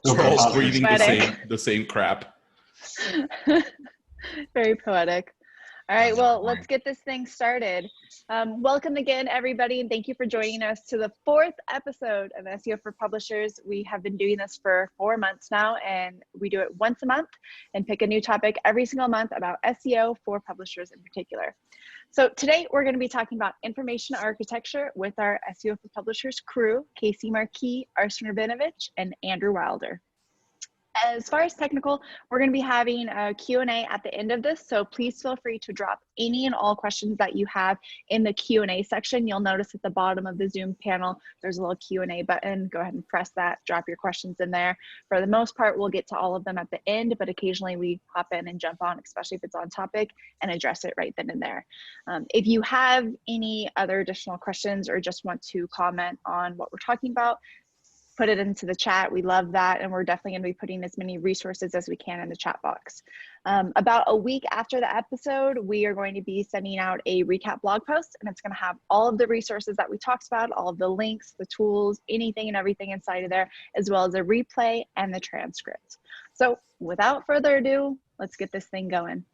We're all breathing Poetic. the same crap. Very poetic. All right, well, let's get this thing started. Welcome again, everybody, and thank you for joining us to the 4th episode of SEO for Publishers. We have been doing this for 4 months now, and we do it once a month and pick a new topic every single month about SEO for publishers in particular. So today we're going to be talking about information architecture with our SEO for Publishers crew, Casey Marquis, Arsen Rabinovich, and Andrew Wilder. As far as technical, we're going to be having a Q&A at the end of this, so please feel free to drop any and all questions that you have in the Q&A section. You'll notice at the bottom of the Zoom panel, there's a little Q&A button. Go ahead and press that, drop your questions in there. For the most part, we'll get to all of them at the end, but occasionally we hop in and jump on, especially if it's on topic, and address it right then and there. If you have any other additional questions or just want to comment on what we're talking about, put it into the chat. We love that. And we're definitely going to be putting as many resources as we can in the chat box. About a week after the episode, we are going to be sending out a recap blog post, and it's going to have all of the resources that we talked about, all of the links, the tools, anything and everything inside of there, as well as a replay and the transcript. So without further ado, let's get this thing going.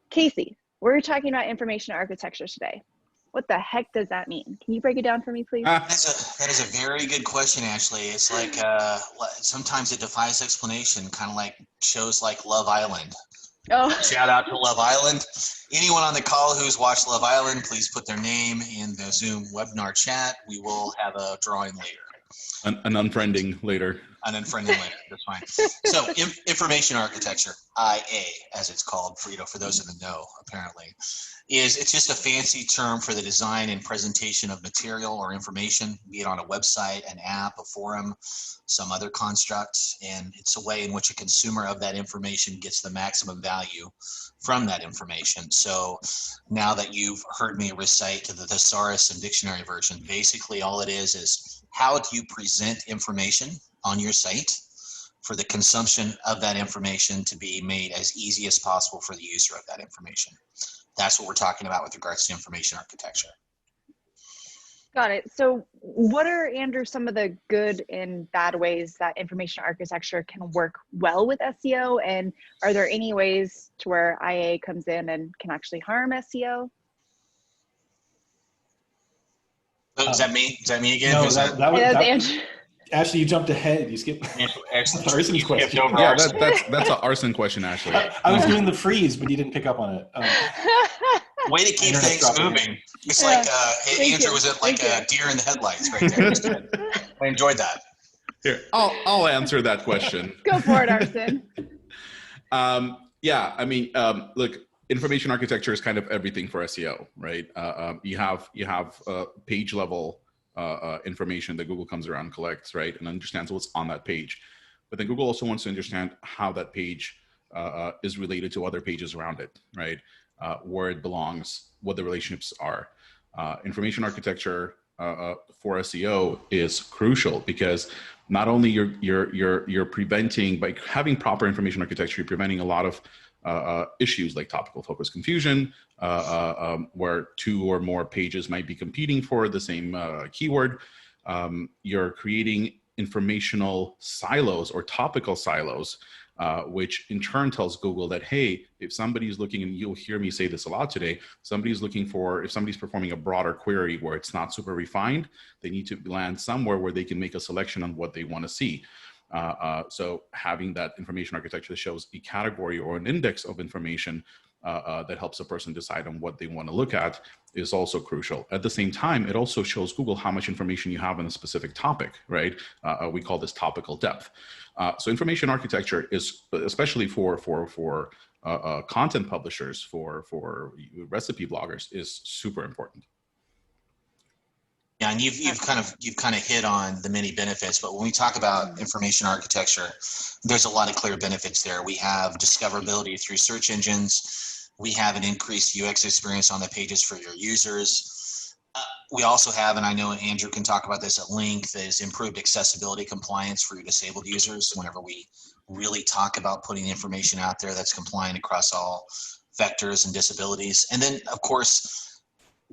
Casey, we're talking about information architecture today. What the heck does that mean? Can you break it down for me, please? That is a very good question, Ashley. It's like sometimes it defies explanation, kind of like shows like Love Island. Oh. Shout out to Love Island. Anyone on the call who's watched Love Island, please put their name in the Zoom webinar chat. We will have a drawing later. An unfriending later. An unfriending later, that's fine. So information architecture, IA, as it's called, for those in the know, apparently, it's just a fancy term for the design and presentation of material or information, be it on a website, an app, a forum, some other construct, and it's a way in which a consumer of that information gets the maximum value from that information. So now that you've heard me recite the thesaurus and dictionary version, basically all it is how do you present information on your site for the consumption of that information to be made as easy as possible for the user of that information. That's what we're talking about with regards to information architecture. Got it. So what are, Andrew, some of the good and bad ways that information architecture can work well with SEO? And are there any ways to where IA comes in and can actually harm SEO? Is that me? Is that me again? No, that was Andrew. Actually, you jumped ahead. You skipped Arsen's question. Yeah, that's an Arsen question, Actually, I was doing the freeze, but you didn't pick up on it. Way to keep things moving. It's like Andrew was at like a deer in the headlights right there. I enjoyed that. Here, I'll answer that question. Go for it, Arsen. Yeah, I mean, look, information architecture is kind of everything for SEO, right? You have page level information that Google comes around and collects, right, and understands what's on that page. But then Google also wants to understand how that page is related to other pages around it, right? Where it belongs, what the relationships are. Information architecture for SEO is crucial because not only you're preventing, by having proper information architecture, you're preventing a lot of issues like topical focus confusion, where 2 or more pages might be competing for the same keyword. You're creating informational silos or topical silos, which in turn tells Google that, hey, if somebody's looking, and you'll hear me say this a lot today, if somebody's performing a broader query where it's not super refined, they need to land somewhere where they can make a selection on what they want to see. So having that information architecture that shows a category or an index of information that helps a person decide on what they want to look at is also crucial. At the same time, it also shows Google how much information you have on a specific topic, right? We call this topical depth. So information architecture is, especially for content publishers, for recipe bloggers, is super important. Yeah, and you've kind of hit on the many benefits, but when we talk about information architecture, there's a lot of clear benefits there. We have discoverability through search engines. We have an increased UX experience on the pages for your users. We also have, and I know Andrew can talk about this at length, is improved accessibility compliance for your disabled users whenever we really talk about putting information out there that's compliant across all vectors and disabilities. And then, of course,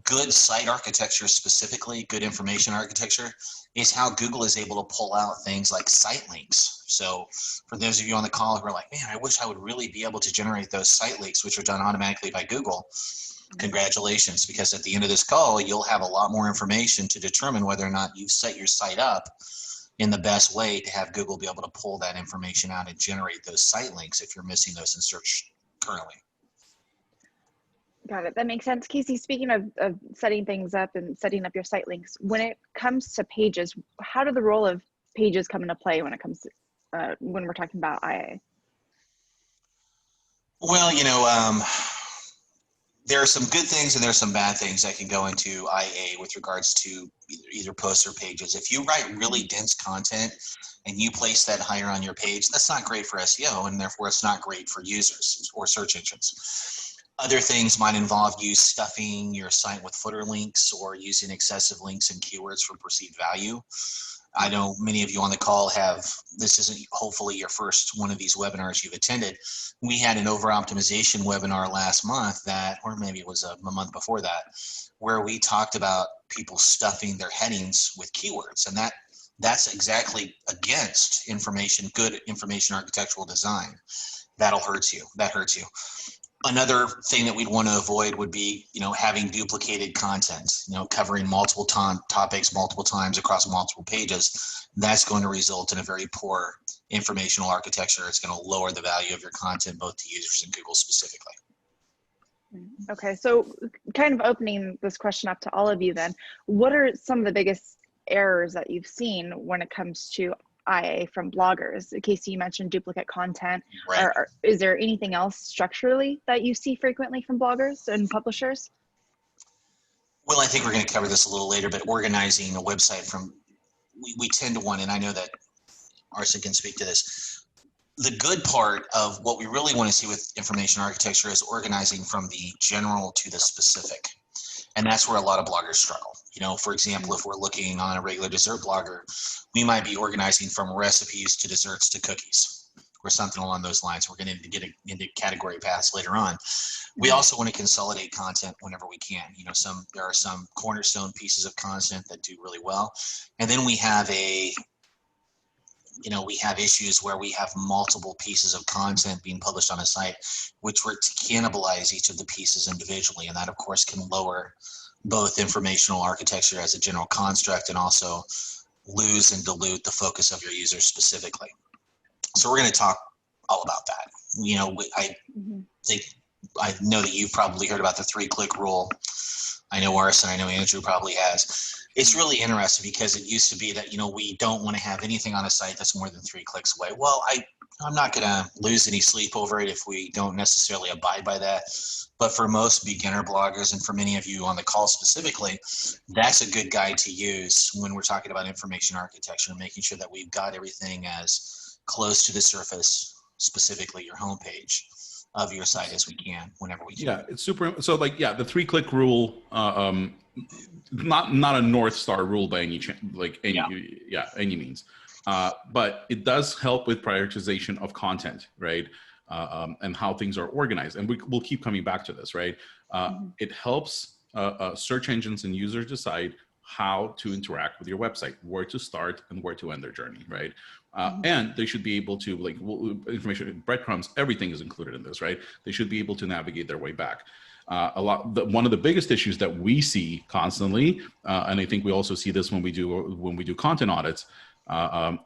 good site architecture, specifically good information architecture, is how Google is able to pull out things like site links. So for those of you on the call who are like, man, I wish I would really be able to generate those site links, which are done automatically by Google, congratulations, because at the end of this call, you'll have a lot more information to determine whether or not you've set your site up in the best way to have Google be able to pull that information out and generate those site links if you're missing those in search currently. Got it. That makes sense. Casey, speaking of setting things up and setting up your site links, when it comes to pages, how do the role of pages come into play when it comes to, when we're talking about IA? Well, there are some good things and there are some bad things that can go into IA with regards to either posts or pages. If you write really dense content and you place that higher on your page, that's not great for SEO, and therefore it's not great for users or search engines. Other things might involve you stuffing your site with footer links or using excessive links and keywords for perceived value. I know many of you on the call this isn't hopefully your first one of these webinars you've attended. We had an over-optimization webinar last month or maybe it was a month before that, where we talked about people stuffing their headings with keywords. And that's exactly against good information architectural design. That'll hurt you. That hurts you. Another thing that we'd want to avoid would be, having duplicated content, covering multiple topics multiple times across multiple pages. That's going to result in a very poor informational architecture. It's going to lower the value of your content, both to users and Google specifically. Okay, so kind of opening this question up to all of you then, what are some of the biggest errors that you've seen when it comes to IA from bloggers? Casey, you mentioned duplicate content. Right. Is there anything else structurally that you see frequently from bloggers and publishers? Well, I think we're going to cover this a little later, but organizing a website we tend to want, and I know that Arsen can speak to this. The good part of what we really want to see with information architecture is organizing from the general to the specific. And that's where a lot of bloggers struggle. For example, if we're looking on a regular dessert blogger, we might be organizing from recipes to desserts to cookies or something along those lines. We're going to get into category paths later on. We also want to consolidate content whenever we can. There are some cornerstone pieces of content that do really well. And then we have issues where we have multiple pieces of content being published on a site, which were to cannibalize each of the pieces individually. And that, of course, can lower both informational architecture as a general construct and also lose and dilute the focus of your users specifically. So we're going to talk all about that. I know that you've probably heard about the 3-click rule. I know Arsen, I know Andrew probably has. It's really interesting because it used to be that, we don't want to have anything on a site that's more than 3 clicks away. Well, I'm not going to lose any sleep over it if we don't necessarily abide by that. But for most beginner bloggers, and for many of you on the call specifically, that's a good guide to use when we're talking about information architecture, making sure that we've got everything as close to the surface, specifically your homepage of your site as we can, whenever we can. Yeah, it's super. So the 3-click rule, not a North Star rule by any means. But it does help with prioritization of content, right? And how things are organized. And we'll keep coming back to this, right? It helps search engines and users decide how to interact with your website, where to start and where to end their journey, right? And they should be able to, information, breadcrumbs, everything is included in this, right? They should be able to navigate their way back. One of the biggest issues that we see constantly, and I think we also see this when we do content audits,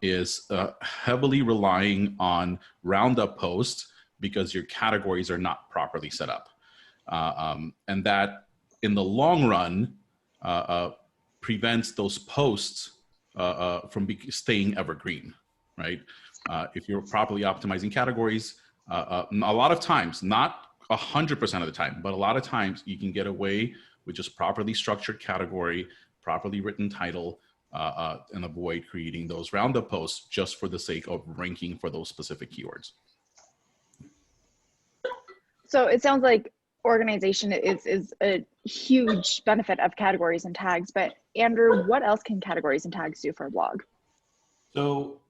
is heavily relying on roundup posts because your categories are not properly set up. And that in the long run prevents those posts from staying evergreen, right? If you're properly optimizing categories, a lot of times, not 100% of the time, but a lot of times you can get away with just properly structured category, properly written title, and avoid creating those roundup posts just for the sake of ranking for those specific keywords. So it sounds like organization is a huge benefit of categories and tags, but Andrew, what else can categories and tags do for a blog? So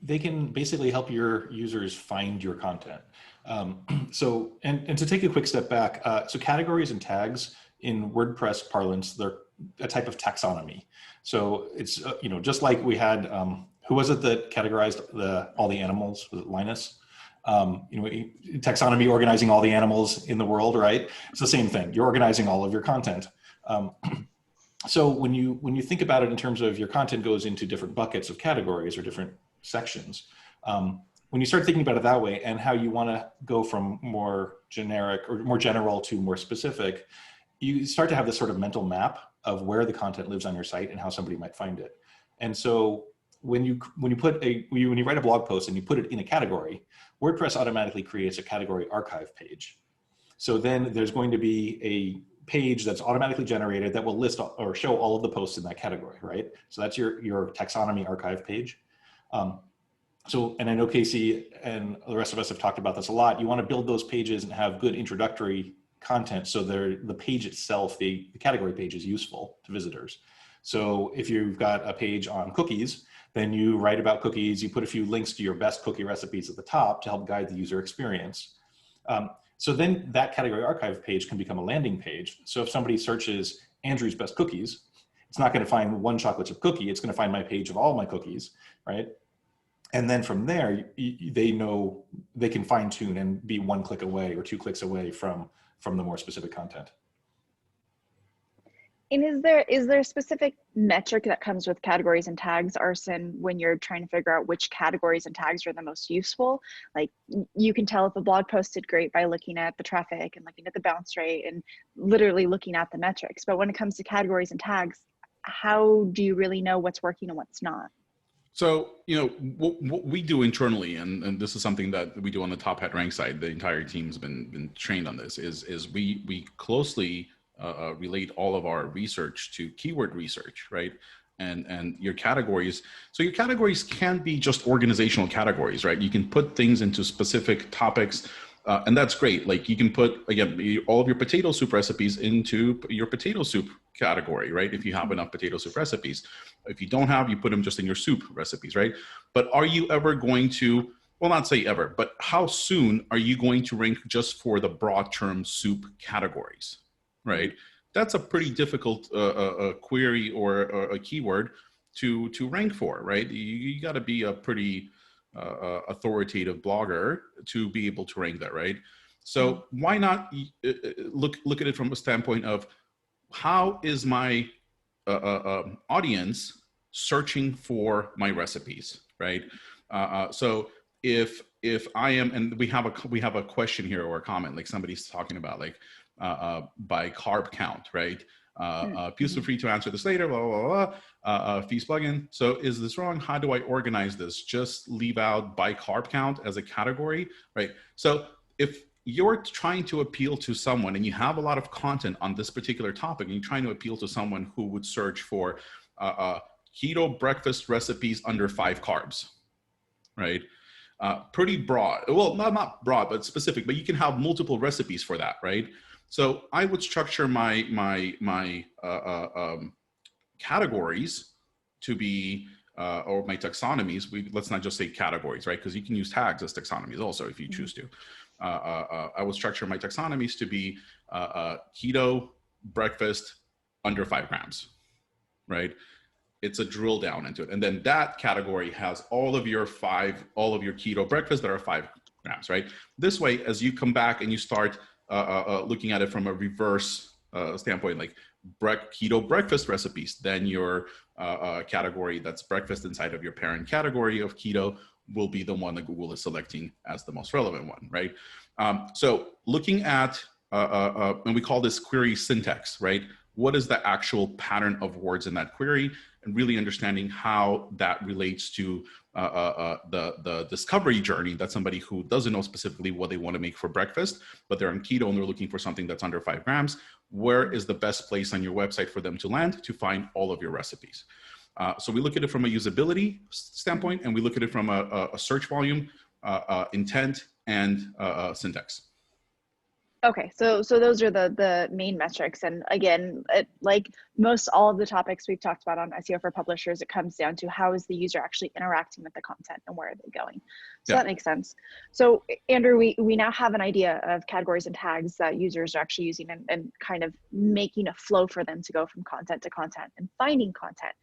they can basically help your users find your content. And to take a quick step back, so categories and tags in WordPress parlance, they're a type of taxonomy. So it's, just like we had, who was it that categorized all the animals? Was it Linus? Taxonomy, organizing all the animals in the world, right? It's the same thing. You're organizing all of your content. So when you think about it in terms of your content goes into different buckets of categories or different sections, when you start thinking about it that way and how you want to go from more generic or more general to more specific, you start to have this sort of mental map of where the content lives on your site and how somebody might find it. And so when you write a blog post and you put it in a category, WordPress automatically creates a category archive page. So then there's going to be a page that's automatically generated that will list or show all of the posts in that category, right? So that's your taxonomy archive page. And I know Casey and the rest of us have talked about this a lot. You want to build those pages and have good introductory content so the page itself, the category page, is useful to visitors. So if you've got a page on cookies, then you write about cookies, you put a few links to your best cookie recipes at the top to help guide the user experience. So then that category archive page can become a landing page. So if somebody searches Andrew's best cookies, it's not going to find one chocolate chip cookie, it's going to find my page of all my cookies, right? And then from there, they know they can fine tune and be one click away or 2 clicks away from the more specific content. And is there a specific metric that comes with categories and tags, Arsen, when you're trying to figure out which categories and tags are the most useful? Like, you can tell if a blog post did great by looking at the traffic and looking at the bounce rate and literally looking at the metrics. But when it comes to categories and tags, how do you really know what's working and what's not? So, what we do internally, and this is something that we do on the Top Hat Rank side, the entire team's been trained on this, is we closely relate all of our research to keyword research, right? And your categories. So your categories can be just organizational categories, right? You can put things into specific topics, and that's great. Like, you can put, again, all of your potato soup recipes into your potato soup category, right? If you have enough potato soup recipes. If you don't have, you put them just in your soup recipes, right? But are you ever going to, well, not say ever, but how soon are you going to rank just for the broad term soup categories, right? That's a pretty difficult query or a keyword to rank for, right? You got to be a pretty authoritative blogger to be able to rank that, right? So why not look at it from a standpoint of how is my audience searching for my recipes, right? So if I am, and we have a question here or a comment, like somebody's talking about, like, by carb count, right? Please feel free to answer this later, blah, blah, blah, Feast plugin. So is this wrong? How do I organize this? Just leave out by carb count as a category, right? So if you're trying to appeal to someone and you have a lot of content on this particular topic and you're trying to appeal to someone who would search for keto breakfast recipes under 5 carbs, right? Pretty broad. Well, not broad, but specific, but you can have multiple recipes for that, right? So I would structure my categories to be, or my taxonomies. Let's not just say categories, right? Because you can use tags as taxonomies also if you choose to. I would structure my taxonomies to be keto breakfast under 5 grams, right? It's a drill down into it. And then that category has all of your keto breakfast that are 5 grams, right? This way, as you come back and you start looking at it from a reverse standpoint, like keto breakfast recipes, then your category that's breakfast inside of your parent category of keto will be the one that Google is selecting as the most relevant one, right? So looking at, and we call this query syntax, right? What is the actual pattern of words in that query, and really understanding how that relates to the discovery journey that somebody who doesn't know specifically what they want to make for breakfast, but they're on keto and they're looking for something that's under 5 grams, where is the best place on your website for them to land to find all of your recipes? So we look at it from a usability standpoint, and we look at it from a search volume, intent, and syntax. Okay, so those are the main metrics, and again, like most all of the topics we've talked about on SEO for publishers, it comes down to how is the user actually interacting with the content and where are they going. So that makes sense. So Andrew, we now have an idea of categories and tags that users are actually using and kind of making a flow for them to go from content to content and finding content.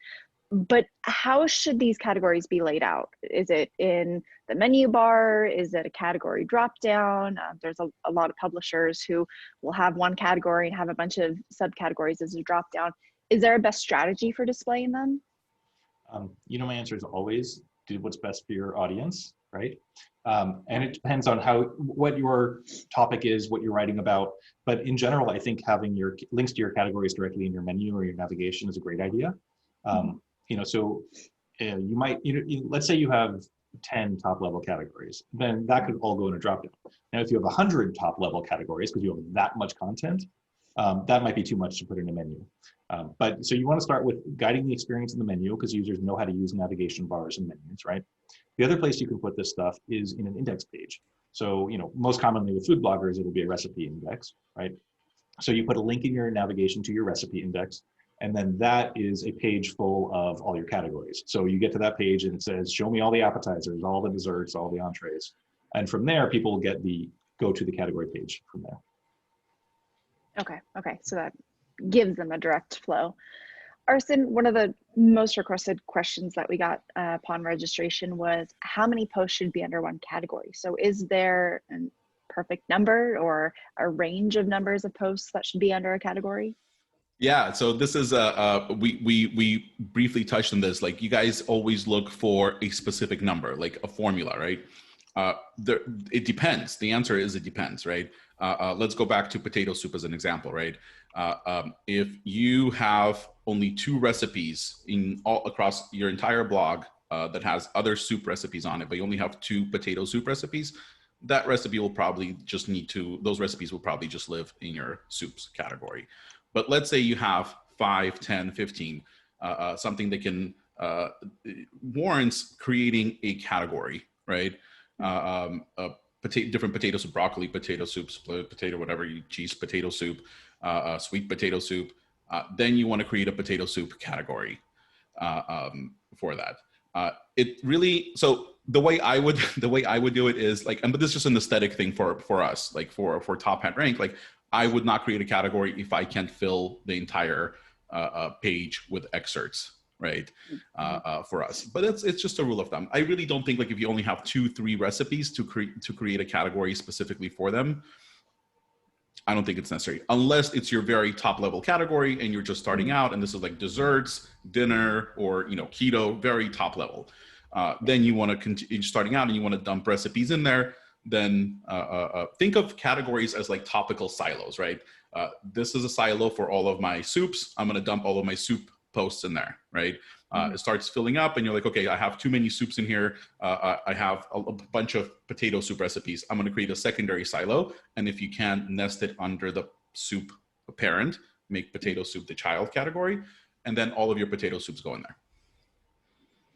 But how should these categories be laid out? Is it in the menu bar? Is it a category dropdown? There's a lot of publishers who will have one category and have a bunch of subcategories as a dropdown. Is there a best strategy for displaying them? You know, my answer is always do what's best for your audience, right? And it depends on what your topic is, what you're writing about. But in general, I think having your links to your categories directly in your menu or your navigation is a great idea. You know, so you might, let's say you have 10 top level categories, then that could all go in a dropdown. Now, if you have 100 top level categories, because you have that much content, that might be too much to put in a menu. But so you want to start with guiding the experience in the menu, because users know how to use navigation bars and menus, right? The other place you can put this stuff is in an index page. So, most commonly with food bloggers, it'll be a recipe index, right? So you put a link in your navigation to your recipe index, and then that is a page full of all your categories. So you get to that page and it says, show me all the appetizers, all the desserts, all the entrees. And from there, people will go to the category page from there. Okay, so that gives them a direct flow. Arsen, one of the most requested questions that we got upon registration was how many posts should be under one category? So is there a perfect number or a range of numbers of posts that should be under a category? Yeah, so this is we briefly touched on this. Like, you guys always look for a specific number, like a formula, right? It depends. The answer is it depends, right? Let's go back to potato soup as an example, right? If you have only 2 recipes across your entire blog that has other soup recipes on it, but you only have 2 potato soup recipes, that recipe will probably just those recipes will probably just live in your soups category. But let's say you have 5, 10, 15, something that can warrants creating a category, right? Different potato soup, broccoli potato soup, split potato, whatever, cheese potato soup, sweet potato soup. Then you want to create a potato soup category for that. So the way I would do it is like, but this is just an aesthetic thing for us, like for top hat rank, like I would not create a category if I can't fill the entire page with excerpts, right? For us, but it's just a rule of thumb. I really don't think, like, if you only have 2-3 recipes to create a category specifically for them, I don't think it's necessary, unless it's your very top level category and you're just starting out, and this is like desserts, dinner, or keto, very top level. Then you want to continue starting out and you want to dump recipes in there. Then think of categories as like topical silos, right? This is a silo for all of my soups. I'm going to dump all of my soup posts in there, right? It starts filling up and you're like, okay, I have too many soups in here. I have a bunch of potato soup recipes. I'm going to create a secondary silo. And if you can, nest it under the soup parent, make potato soup the child category, and then all of your potato soups go in there.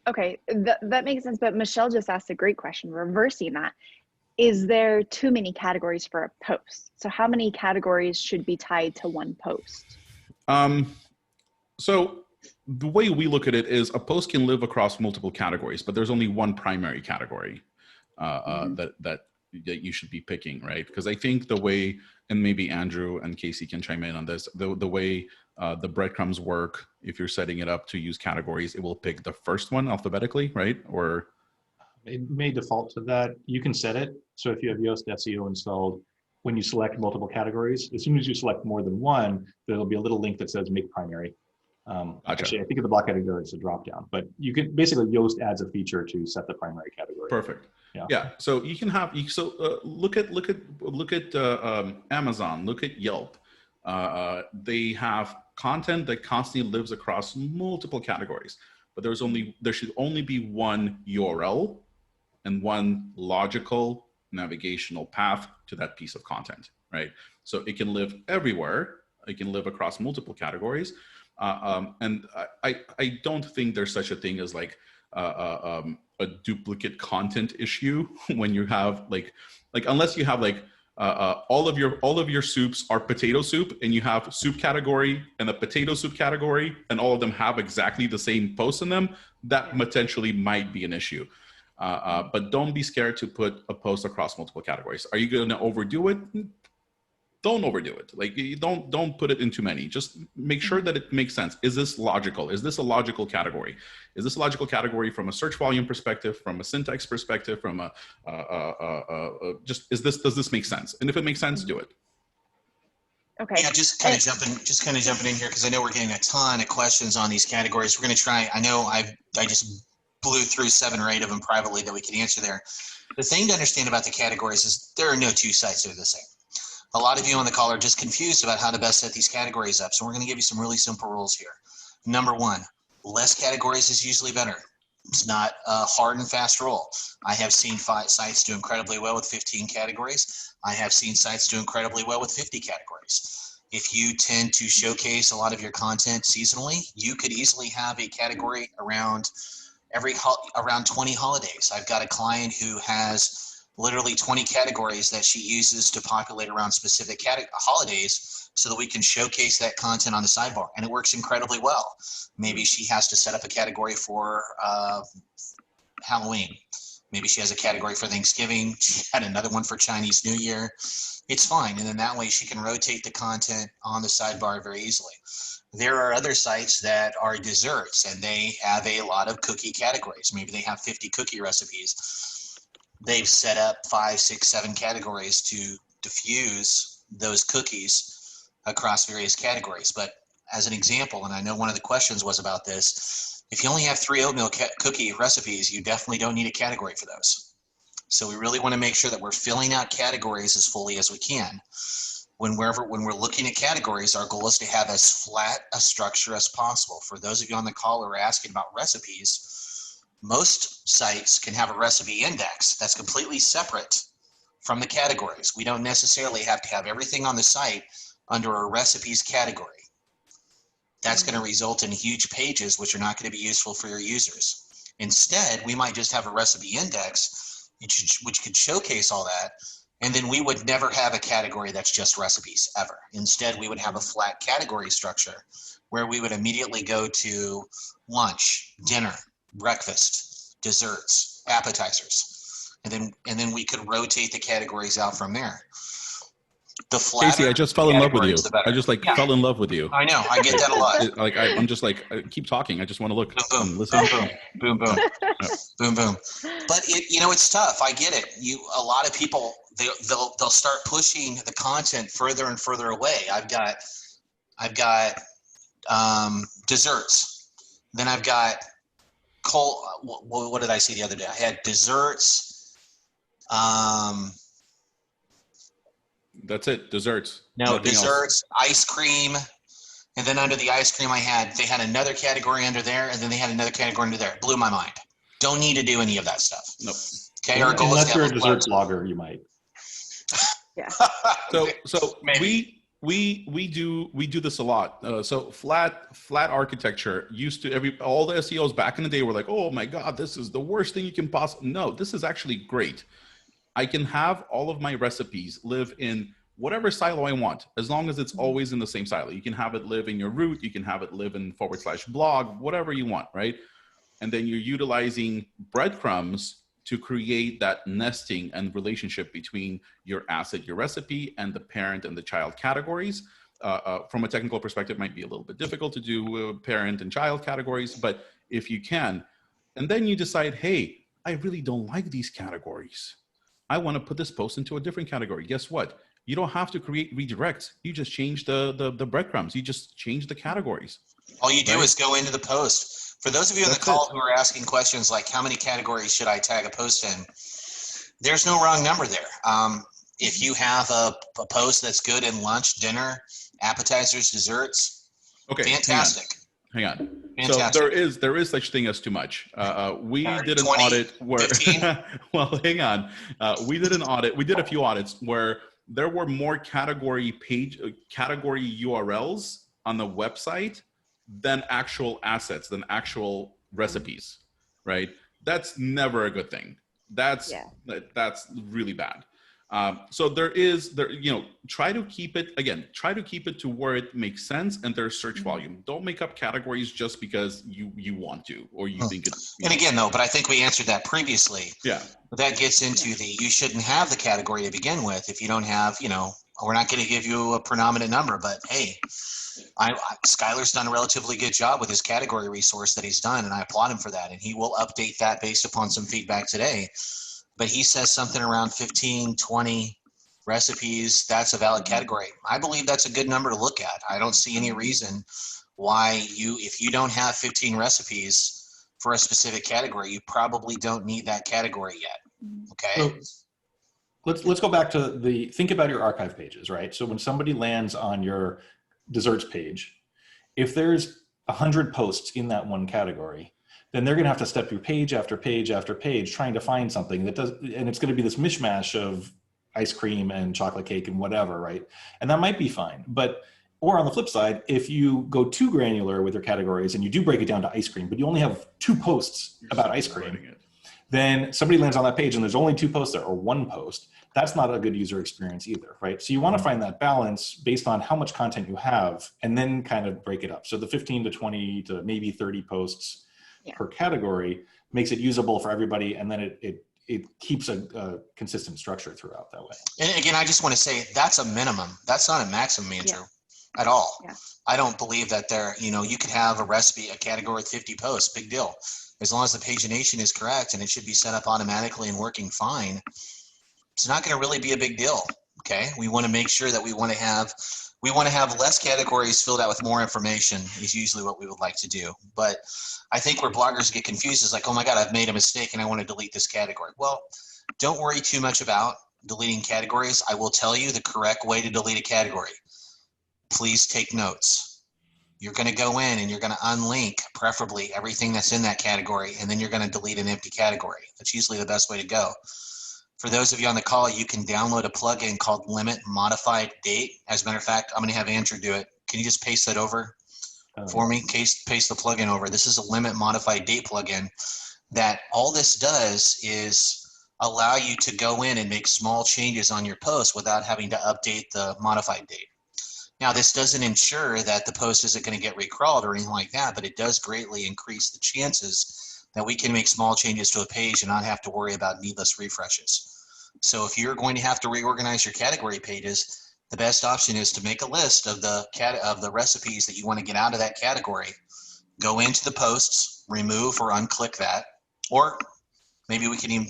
Okay, that makes sense. But Michelle just asked a great question, reversing that. Is there too many categories for a post? So how many categories should be tied to one post? So the way we look at it is a post can live across multiple categories, but there's only one primary category that you should be picking, right? Because I think the way, and maybe Andrew and Casey can chime in on this, the way the breadcrumbs work, if you're setting it up to use categories, it will pick the first one alphabetically, right? Or it may default to that. You can set it. So if you have Yoast SEO installed, when you select multiple categories, as soon as you select more than one, there'll be a little link that says make primary. Gotcha. Actually, I think of the block category as a drop down, but you can basically, Yoast adds a feature to set the primary category. Perfect. Yeah. So you can have, look at Amazon, look at Yelp. They have content that constantly lives across multiple categories, but there should only be one URL and one logical navigational path to that piece of content, right? So it can live everywhere. It can live across multiple categories. And I don't think there's such a thing as like a duplicate content issue when you have like unless you have like all of your soups are potato soup, and you have soup category and the potato soup category, and all of them have exactly the same posts in them, that potentially might be an issue. But don't be scared to put a post across multiple categories. Are you going to overdo it? Don't overdo it. Like, you don't put it in too many. Just make sure that it makes sense. Is this logical? Is this a logical category? Is this a logical category from a search volume perspective, from a syntax perspective, from a does this make sense? And if it makes sense, do it. Okay. Yeah, just kind of jumping in here, because I know we're getting a ton of questions on these categories. We're going to try. I know I just blew through 7 or 8 of them privately that we can answer there. The thing to understand about the categories is there are no 2 sites that are the same. A lot of you on the call are just confused about how to best set these categories up. So we're going to give you some really simple rules here. Number 1, less categories is usually better. It's not a hard and fast rule. I have seen 5 sites do incredibly well with 15 categories. I have seen sites do incredibly well with 50 categories. If you tend to showcase a lot of your content seasonally, you could easily have a category around around 20 holidays. I've got a client who has literally 20 categories that she uses to populate around specific holidays so that we can showcase that content on the sidebar, and it works incredibly well. Maybe she has to set up a category for Halloween. Maybe she has a category for Thanksgiving. She had another one for Chinese New Year. It's fine. And then that way she can rotate the content on the sidebar very easily. There are other sites that are desserts, and they have a lot of cookie categories. Maybe they have 50 cookie recipes. They've set up 5, 6, 7 categories to diffuse those cookies across various categories. But as an example, and I know one of the questions was about this, if you only have 3 oatmeal cookie recipes, you definitely don't need a category for those. So we really want to make sure that we're filling out categories as fully as we can. When we're looking at categories, our goal is to have as flat a structure as possible. For those of you on the call who are asking about recipes, most sites can have a recipe index that's completely separate from the categories. We don't necessarily have to have everything on the site under a recipes category. That's going to result in huge pages, which are not going to be useful for your users. Instead, we might just have a recipe index, which could showcase all that, and then we would never have a category that's just recipes, ever. Instead, we would have a flat category structure where we would immediately go to lunch, dinner, breakfast, desserts, appetizers, and then we could rotate the categories out from there. The flatter Casey, I just fell in love with you. I just fell in love with you. I know, I get that a lot. I'm just like, keep talking. I just want to look. Boom, Listen. boom, boom, boom, boom, boom. But it's tough. I get it. A lot of people they'll start pushing the content further and further away. I've got desserts. Then I've got what did I see the other day? I had desserts. That's it. Desserts. No, Nothing desserts, else. Ice cream. And then under the ice cream they had another category under there, and then they had another category under there. It blew my mind. Don't need to do any of that stuff. Nope. Okay, our goal Unless is you're a dessert blogger, you might. Yeah. So we do this a lot. So flat architecture used to all the SEOs back in the day were like, oh my God, this is the worst thing you can possibly. No, this is actually great. I can have all of my recipes live in whatever silo I want, as long as it's always in the same silo. You can have it live in your root, you can have it live in /blog, whatever you want, right? And then you're utilizing breadcrumbs to create that nesting and relationship between your asset, your recipe, and the parent and the child categories. From a technical perspective, it might be a little bit difficult to do parent and child categories, but if you can, and then you decide, hey, I really don't like these categories. I want to put this post into a different category. Guess what? You don't have to create redirects. You just change the breadcrumbs. You just change the categories. All you do is go into the post. For those of you on the call who are asking questions like how many categories should I tag a post in, there's no wrong number there. If you have a post that's good in lunch, dinner, appetizers, desserts, okay, fantastic. Hang on. Fantastic. So there is such thing as too much. We did an audit where well, hang on. We did an audit. We did a few audits where there were more category URLs on the website than actual assets, than actual recipes, right? That's never a good thing. That's really bad. So try to keep it to where it makes sense and there's search volume. Don't make up categories just because you want to, or you think it's. And again, though, but I think we answered that previously. Yeah. That gets into you shouldn't have the category to begin with if you don't have, we're not going to give you a predominant number, but hey, Skylar's done a relatively good job with his category resource that he's done, and I applaud him for that. And he will update that based upon some feedback today. But he says something around 15, 20 recipes. That's a valid category. I believe that's a good number to look at. I don't see any reason why if you don't have 15 recipes for a specific category, you probably don't need that category yet. Okay. So let's go back to think about your archive pages, right? So when somebody lands on your desserts page, if there's 100 posts in that one category, then they're going to have to step through page after page after page trying to find something and it's going to be this mishmash of ice cream and chocolate cake and whatever, right? And that might be fine. Or on the flip side, if you go too granular with your categories and you do break it down to ice cream, but you only have 2 posts about ice cream, then somebody lands on that page and there's only 2 posts there or 1 post. That's not a good user experience either, right? So you want to find that balance based on how much content you have and then kind of break it up. So the 15 to 20 to maybe 30 posts per category makes it usable for everybody, and then it keeps a consistent structure throughout that way. And again, I just want to say that's a minimum. That's not a maximum, Andrew, at all. Yeah. I don't believe that you could have a recipe, a category with 50 posts, big deal. As long as the pagination is correct and it should be set up automatically and working fine, it's not going to really be a big deal. Okay. We want to make sure that we want to have less categories filled out with more information is usually what we would like to do. But I think where bloggers get confused is like, oh my God, I've made a mistake and I want to delete this category. Well, don't worry too much about deleting categories. I will tell you the correct way to delete a category. Please take notes. You're going to go in and you're going to unlink preferably everything that's in that category, and then you're going to delete an empty category. That's usually the best way to go. For those of you on the call, you can download a plugin called Limit Modified Date. As a matter of fact, I'm going to have Andrew do it. Can you just paste that over for me? Paste the plugin over. This is a Limit Modified Date plugin that all this does is allow you to go in and make small changes on your post without having to update the modified date. Now, this doesn't ensure that the post isn't going to get recrawled or anything like that, but it does greatly increase the chances that we can make small changes to a page and not have to worry about needless refreshes. So if you're going to have to reorganize your category pages, the best option is to make a list of the recipes that you want to get out of that category. Go into the posts, remove or unclick that, or maybe we can even,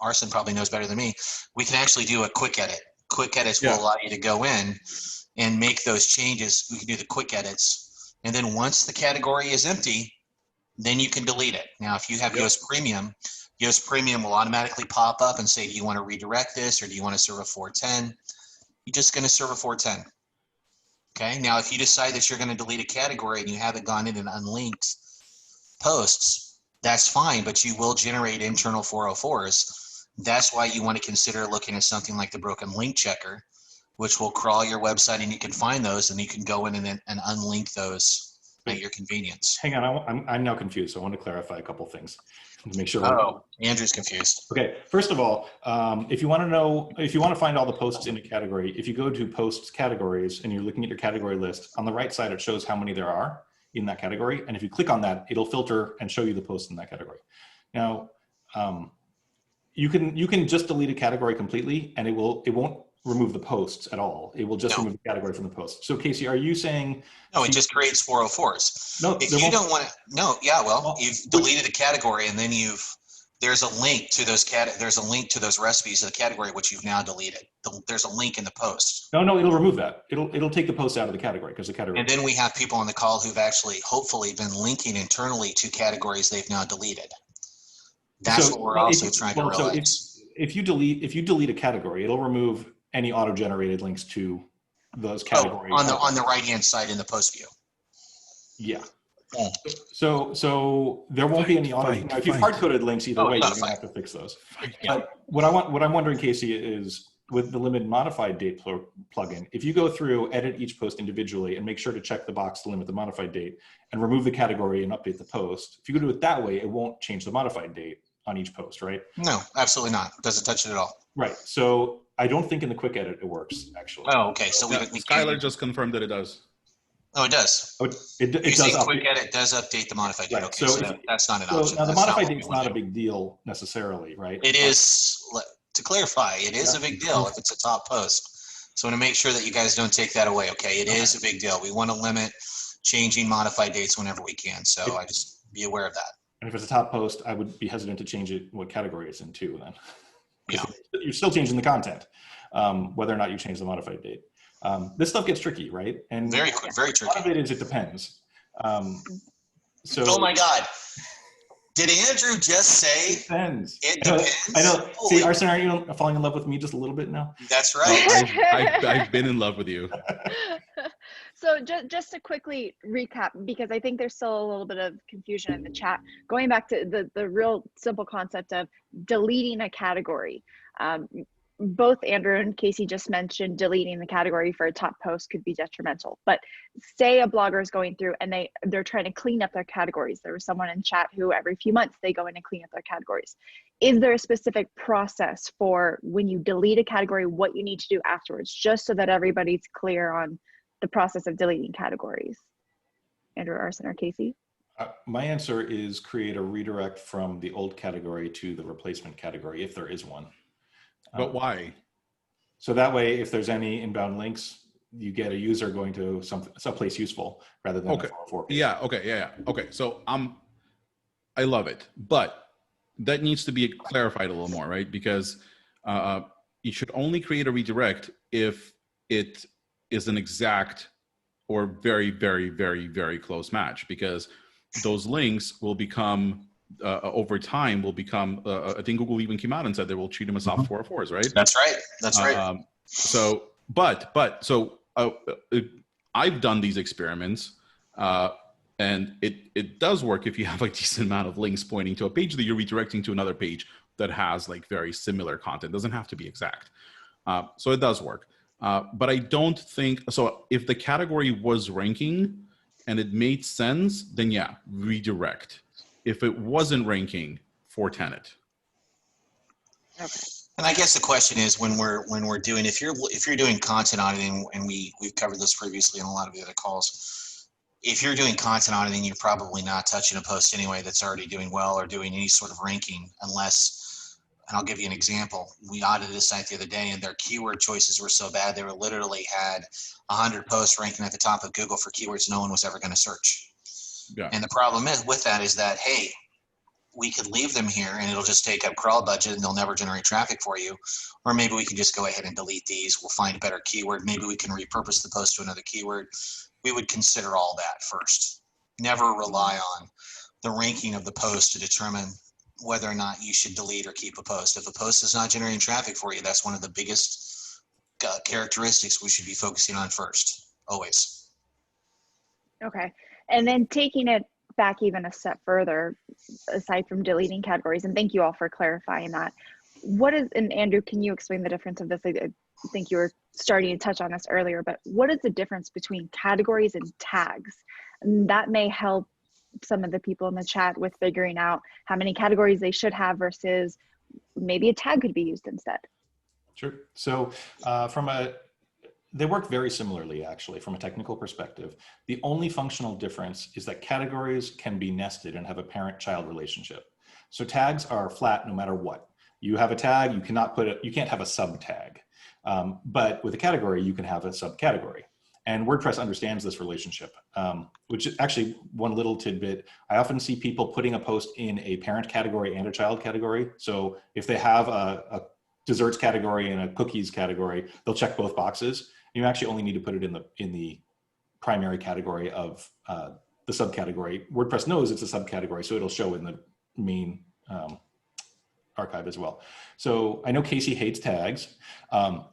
Arson probably knows better than me, we can actually do a quick edit. Quick edits will allow you to go in and make those changes. We can do the quick edits. And then once the category is empty, then you can delete it. Now, if you have Yoast Premium will automatically pop up and say, do you want to redirect this or do you want to serve a 410? You're just going to serve a 410. Okay. Now, if you decide that you're going to delete a category and you haven't gone in and unlinked posts, that's fine, but you will generate internal 404s. That's why you want to consider looking at something like the Broken Link Checker, which will crawl your website and you can find those and you can go in and unlink those at your convenience. Hang on, I'm now confused. So I want to clarify a couple things to make sure. Oh, Andrew's confused. Okay, first of all, if you want to find all the posts in a category, if you go to posts categories and you're looking at your category list, on the right side it shows how many there are in that category, and if you click on that, it'll filter and show you the posts in that category. Now, you can just delete a category completely, and it won't remove the posts at all. It will just remove the category from the post. So Casey, are you saying? No, it just creates 404s. No, if you don't want to, you've deleted a category and then there's a link to those recipes of the category which you've now deleted. There's a link in the post. No, it'll remove that. It'll take the post out of the category because the category. And then we have people on the call who've actually hopefully been linking internally to categories they've now deleted. That's what we're also trying to realize. So if you delete a category, it'll remove any auto-generated links to those categories. On the right-hand side in the post view. Yeah. So there won't be any auto. Now, if you've hard-coded links either way, you're going to have to fix those. But what I'm wondering, Casey, is with the Limit Modified Date plugin, if you go through, edit each post individually, and make sure to check the box to limit the modified date, and remove the category and update the post, if you do it that way, it won't change the modified date on each post, right? No, absolutely not. It doesn't touch it at all. Right. So I don't think in the quick edit it works, actually. Oh, okay. So Yeah, we Skylar can't. just confirmed that it does. Oh, it does. Oh, it You does say update. quick edit does update the modified date. Right. Okay, So so that's not an So option. now the That's modified what we date's wanna not a do. big deal necessarily, right? It is, to clarify, it is a big deal if it's a top post. So I want to make sure that you guys don't take that away, okay? It is a big deal. We want to limit changing modified dates whenever we can. So I just be aware of that. And if it's a top post, I would be hesitant to change it, what category it's in too, then. Yeah. You're still changing the content, whether or not you change the modified date. This stuff gets tricky, right? And Very tricky. A lot of it is it depends. So Oh my God. Did Andrew just say it depends? it depends? I know. See, Arsen, are you falling in love with me just a little bit now? That's right. I've been in love with you. So just to quickly recap, because I think there's still a little bit of confusion in the chat, going back to the real simple concept of deleting a category. Both Andrew and Casey just mentioned deleting the category for a top post could be detrimental. But say a blogger is going through and they're trying to clean up their categories. There was someone in chat who every few months they go in and clean up their categories. Is there a specific process for when you delete a category, what you need to do afterwards, just so that everybody's clear on the process of deleting categories? Andrew, Arsen, or Casey? My answer is create a redirect from the old category to the replacement category, if there is one. But why? So that way, if there's any inbound links, you get a user going to someplace useful rather than Okay. a 404 page. Yeah. Okay. Yeah. Okay. So I love it, but that needs to be clarified a little more, right? Because you should only create a redirect if it is an exact or very, very, very, very close match, because those links will become over time will become, I think Google even came out and said they will treat them as soft 404s, right? That's right. That's right. So I've done these experiments, and it does work if you have a decent amount of links pointing to a page that you're redirecting to another page that has like very similar content. It doesn't have to be exact. So it does work. But I don't think, so if the category was ranking and it made sense, then yeah, redirect. If it wasn't ranking, 410 it. Okay. And I guess the question is when we're doing, if you're doing content auditing, and we've covered this previously in a lot of the other calls, if you're doing content auditing, you're probably not touching a post anyway that's already doing well or doing any sort of ranking, unless, and I'll give you an example. We audited a site the other day and their keyword choices were so bad, they were literally had 100 posts ranking at the top of Google for keywords no one was ever going to search. Yeah. And the problem with that is that, hey, we could leave them here and it'll just take up crawl budget and they'll never generate traffic for you. Or maybe we can just go ahead and delete these. We'll find a better keyword. Maybe we can repurpose the post to another keyword. We would consider all that first. Never rely on the ranking of the post to determine whether or not you should delete or keep a post. If a post is not generating traffic for you, that's one of the biggest characteristics we should be focusing on first, always. Okay. And then taking it back even a step further, aside from deleting categories, and thank you all for clarifying that. What is, and Andrew, can you explain the difference of this? I think you were starting to touch on this earlier, but what is the difference between categories and tags? And that may help some of the people in the chat with figuring out how many categories they should have versus maybe a tag could be used instead. Sure. So they work very similarly, actually, from a technical perspective. The only functional difference is that categories can be nested and have a parent-child relationship. So tags are flat no matter what. You have a tag, you can't have a sub-tag. But with a category, you can have a subcategory. And WordPress understands this relationship, which is actually one little tidbit. I often see people putting a post in a parent category and a child category. So if they have a desserts category and a cookies category, they'll check both boxes. You actually only need to put it in the primary category of the subcategory. WordPress knows it's a subcategory, so it'll show in the main archive as well. So I know Casey hates tags, but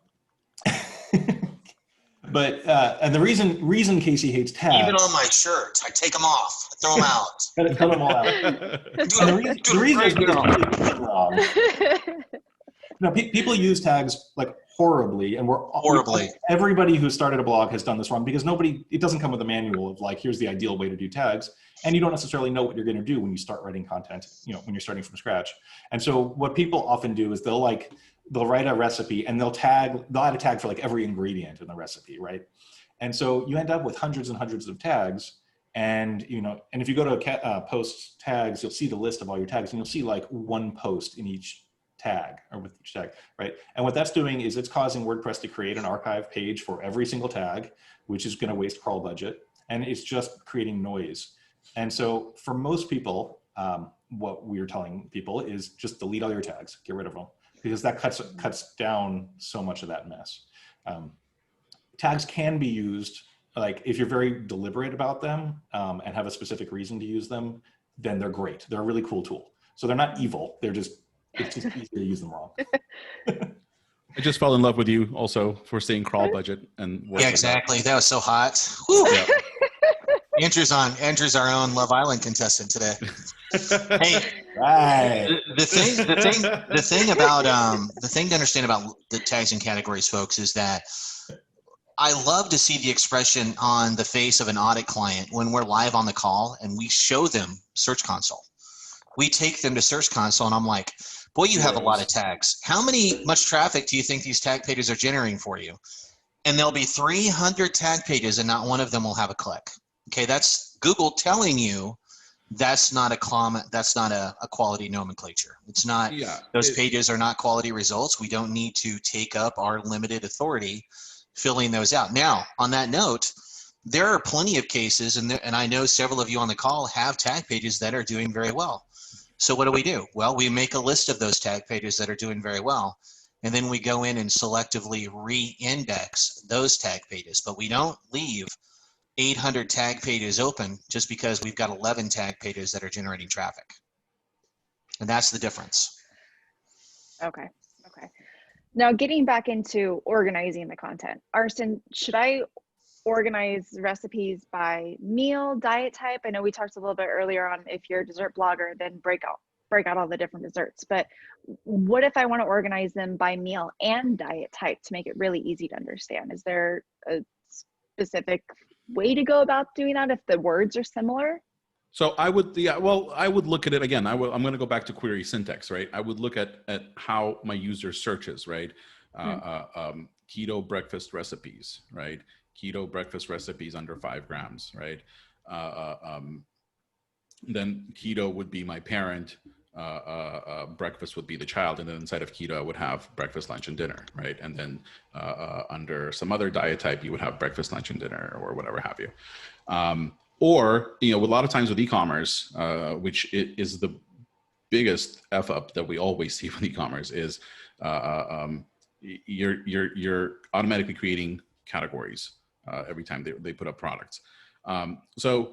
and the reason Casey hates tags, Even on my shirts, I take them off, I throw them out. cut them all out. And the reason is because wrong. No, people use tags like horribly, and everybody who started a blog has done this wrong, because it doesn't come with a manual of like, here's the ideal way to do tags, and you don't necessarily know what you're going to do when you start writing content, when you're starting from scratch. And so what people often do is they'll like they'll write a recipe and they'll add a tag for like every ingredient in the recipe, right? And so you end up with hundreds and hundreds of tags. And, and if you go to post tags, you'll see the list of all your tags, and you'll see like one post in each tag, or with each tag, right? And what that's doing is it's causing WordPress to create an archive page for every single tag, which is going to waste crawl budget, and it's just creating noise. And so for most people, what we're telling people is just delete all your tags, get rid of them, because that cuts down so much of that mess. Tags can be used, like if you're very deliberate about them and have a specific reason to use them, then they're great. They're a really cool tool. So they're not evil. It's just easy to use them wrong. I just fell in love with you also for saying crawl budget and yeah, exactly. That was so hot. Yeah. Andrew's our own Love Island contestant today. Hey, right. The thing to understand about the tags and categories, folks, is that I love to see the expression on the face of an audit client when we're live on the call and we show them Search Console. We take them to Search Console and I'm like, boy, you have a lot of tags. How much traffic do you think these tag pages are generating for you? And there'll be 300 tag pages and not one of them will have a click. Okay, that's Google telling you that's not a quality nomenclature. It's not, those pages are not quality results. We don't need to take up our limited authority filling those out. Now, on that note, there are plenty of cases, and I know several of you on the call have tag pages that are doing very well. So what do? Well, we make a list of those tag pages that are doing very well, and then we go in and selectively re-index those tag pages, but we don't leave 800 tag pages open just because we've got 11 tag pages that are generating traffic. And that's the difference. Okay. Now, getting back into organizing the content, Arsen, should I organize recipes by meal, diet type? I know we talked a little bit earlier on if you're a dessert blogger, then break out all the different desserts. But what if I want to organize them by meal and diet type to make it really easy to understand? Is there a specific way to go about doing that if the words are similar? So I would look at it again. I'm going to go back to query syntax, right? I would look at how my user searches, right? Keto breakfast recipes, right? Keto breakfast recipes under 5 grams, right? Then keto would be my parent, breakfast would be the child, and then inside of keto I would have breakfast, lunch, and dinner, right? And then under some other diet type you would have breakfast, lunch, and dinner, or whatever have you. Or, a lot of times with e-commerce, which is the biggest F up that we always see with e-commerce, is you're automatically creating categories every time they put up products. So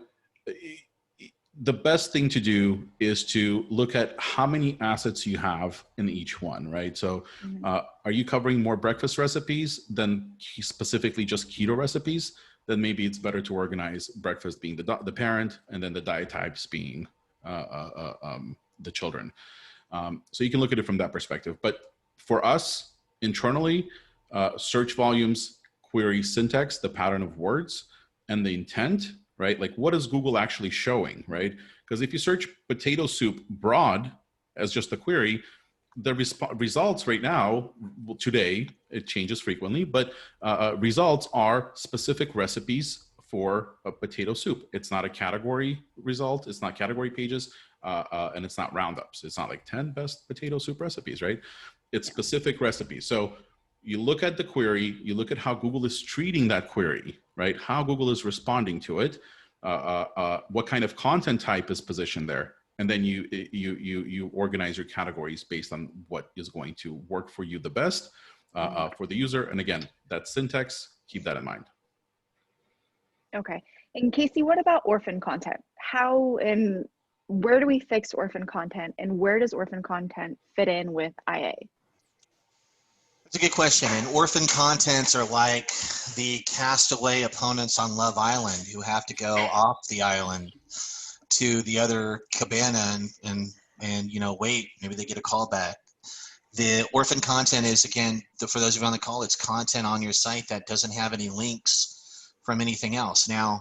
the best thing to do is to look at how many assets you have in each one, right? So are you covering more breakfast recipes than specifically just keto recipes? Then maybe it's better to organize breakfast being the parent, and then the diet types being the children. So you can look at it from that perspective. But for us internally, search volumes, query syntax, the pattern of words, and the intent, right? Like what is Google actually showing, right? Because if you search potato soup broad as just a query, the results right now, today, it changes frequently, but results are specific recipes for a potato soup. It's not a category result. It's not category pages, and it's not roundups. It's not like 10 best potato soup recipes, right? It's specific recipes. So you look at the query, you look at how Google is treating that query, right? How Google is responding to it, what kind of content type is positioned there. And then you organize your categories based on what is going to work for you the best for the user. And again, that syntax, keep that in mind. Okay. And Casey, what about orphan content? How and where do we fix orphan content, and where does orphan content fit in with IA? That's a good question. And orphan contents are like the castaway opponents on Love Island who have to go off the island to the other cabana and wait, maybe they get a call back. The orphan content is, again, for those of you on the call, it's content on your site that doesn't have any links from anything else. Now,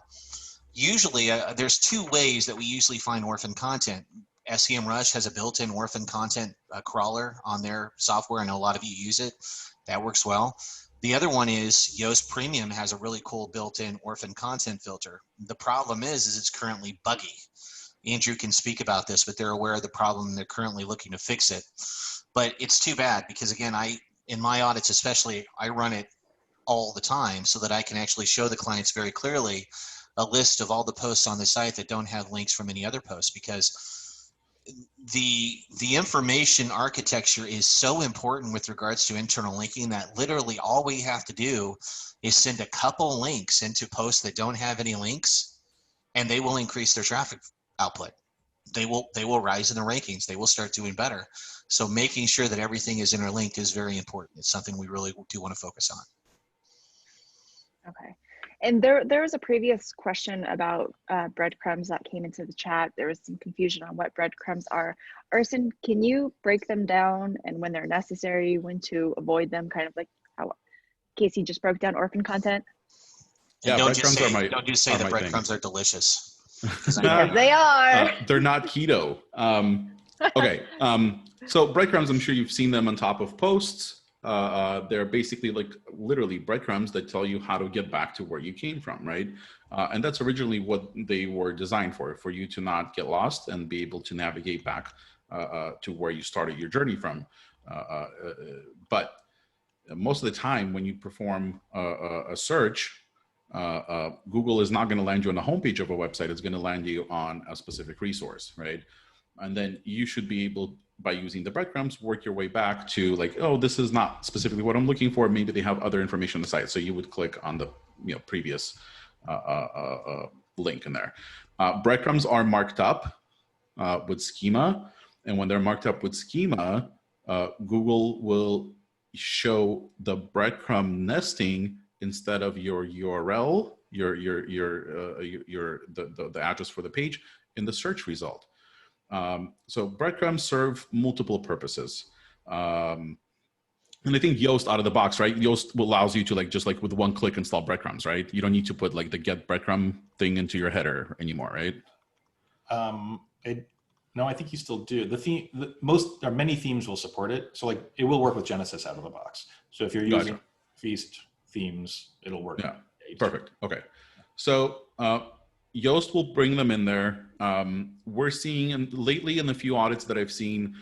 usually there's 2 ways that we usually find orphan content. SEMrush has a built-in orphan content crawler on their software. I know a lot of you use it. That works well. The other one is Yoast Premium has a really cool built-in orphan content filter. The problem is it's currently buggy. Andrew can speak about this, but they're aware of the problem and they're currently looking to fix it. But it's too bad because, again, in my audits especially, I run it all the time so that I can actually show the clients very clearly a list of all the posts on the site that don't have links from any other posts, because the information architecture is so important with regards to internal linking that literally all we have to do is send a couple links into posts that don't have any links, and they will increase their traffic output. They will rise in the rankings. They will start doing better. So making sure that everything is interlinked is very important. It's something we really do want to focus on. Okay. And there was a previous question about breadcrumbs that came into the chat. There was some confusion on what breadcrumbs are. Arsen, can you break them down and when they're necessary, when to avoid them, kind of like how Casey just broke down orphan content? And Yeah, don't just say are the breadcrumbs are delicious. Because they are. They're not keto. Okay. So breadcrumbs, I'm sure you've seen them on top of posts. They're basically like literally breadcrumbs that tell you how to get back to where you came from, right? And that's originally what they were designed for you to not get lost and be able to navigate back to where you started your journey from. But most of the time when you perform a search, Google is not going to land you on the homepage of a website. It's going to land you on a specific resource, right? And then you should be able, by using the breadcrumbs, work your way back to like, oh, this is not specifically what I'm looking for. Maybe they have other information on the site. So you would click on the previous link in there. Breadcrumbs are marked up with schema. And when they're marked up with schema, Google will show the breadcrumb nesting instead of your URL, the address for the page in the search result. So breadcrumbs serve multiple purposes. And I think Yoast out of the box, right? Yoast allows you to just with one click install breadcrumbs, right? You don't need to put like the get breadcrumb thing into your header anymore, right? No, I think you still do. Many themes will support it. So like it will work with Genesis out of the box. So if you're using Feast themes, it'll work. Yeah, perfect. Okay. So, Yoast will bring them in there. We're seeing, and lately in the few audits that I've seen,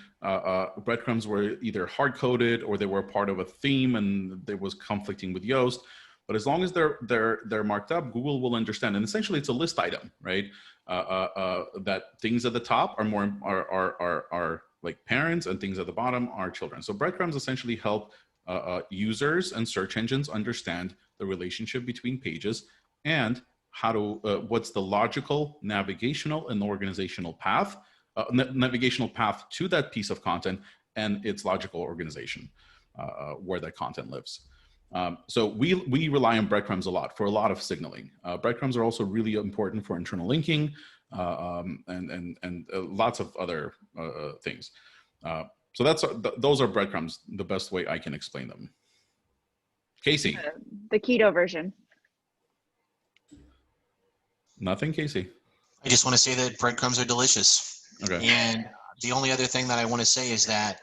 breadcrumbs were either hard-coded or they were part of a theme and there was conflicting with Yoast. But as long as they're marked up, Google will understand. And essentially, it's a list item, right? That things at the top are like parents, and things at the bottom are children. So breadcrumbs essentially help users and search engines understand the relationship between pages and how to what's the logical, navigational, and organizational path, navigational path to that piece of content and its logical organization, where that content lives. So we rely on breadcrumbs a lot for a lot of signaling. Breadcrumbs are also really important for internal linking and lots of other things. So those are breadcrumbs, the best way I can explain them. Casey. The keto version. Nothing, Casey? I just want to say that breadcrumbs are delicious. Okay. And the only other thing that I want to say is that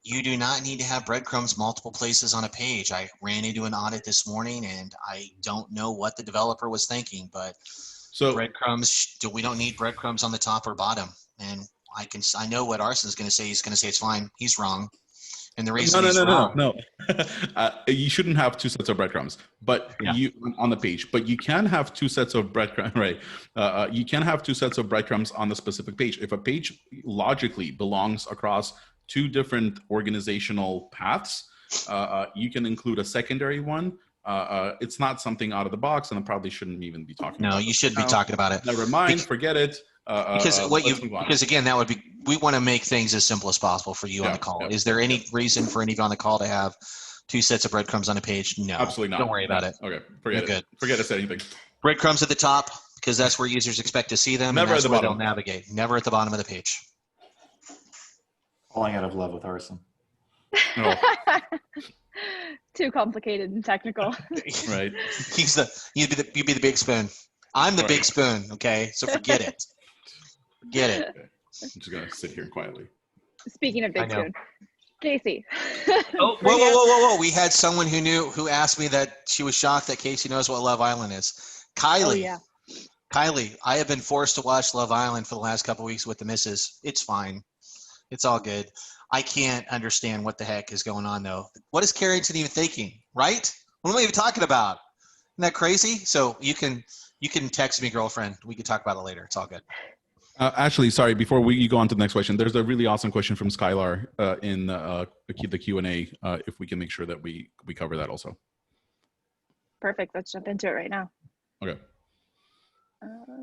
you do not need to have breadcrumbs multiple places on a page. I ran into an audit this morning and I don't know what the developer was thinking, but breadcrumbs, we don't need breadcrumbs on the top or bottom. And I know what Arsen's going to say. He's going to say it's fine. He's wrong. And the reason No. You shouldn't have two sets of breadcrumbs, but you on the page. But you can have two sets of breadcrumbs, right? You can have two sets of breadcrumbs on the specific page. If a page logically belongs across two different organizational paths, you can include a secondary one. It's not something out of the box, and I probably shouldn't even be talking about it. No, you shouldn't be talking about it. Never mind, forget it. Because again, that would be, we want to make things as simple as possible for you on the call. Is there any reason for any of you on the call to have two sets of breadcrumbs on a page? No, absolutely not. Don't worry about it. Okay, forget it. Forget I said anything. Breadcrumbs at the top, because that's where users expect to see them. Never at the bottom. They'll navigate. Never at the bottom of the page. Falling out of love with Arsen. Oh. Too complicated and technical. Right. You'd be the big spoon. I'm the big spoon. Okay, so forget it. Forget it. I'm just gonna sit here quietly. Speaking of Big Spoon, Casey. Oh, whoa. We had someone who asked me that she was shocked that Casey knows what Love Island is. Kylie. Oh, yeah. Kylie, I have been forced to watch Love Island for the last couple of weeks with the missus. It's fine. It's all good. I can't understand what the heck is going on, though. What is Carrington even thinking, right? What am I even talking about? Isn't that crazy? So you can text me, girlfriend. We can talk about it later. It's all good. Actually, sorry, before you go on to the next question, there's a really awesome question from Skylar in the Q&A, if we can make sure that we cover that also. Perfect. Let's jump into it right now. Okay.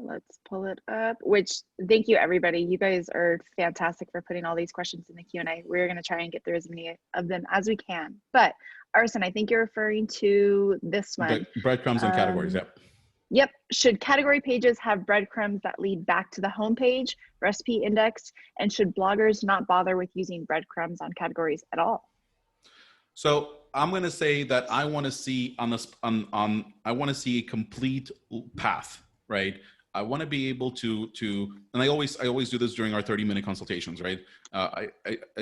Let's pull it up, which thank you, everybody. You guys are fantastic for putting all these questions in the Q&A. We're going to try and get through as many of them as we can. But Arson, I think you're referring to this one. The breadcrumbs and categories, yep. Yep. Should category pages have breadcrumbs that lead back to the home page, recipe index, and should bloggers not bother with using breadcrumbs on categories at all? So I'm going to say that I want to see I want to see a complete path, right? I want to be able to, and I always do this during our 30-minute consultations, right? I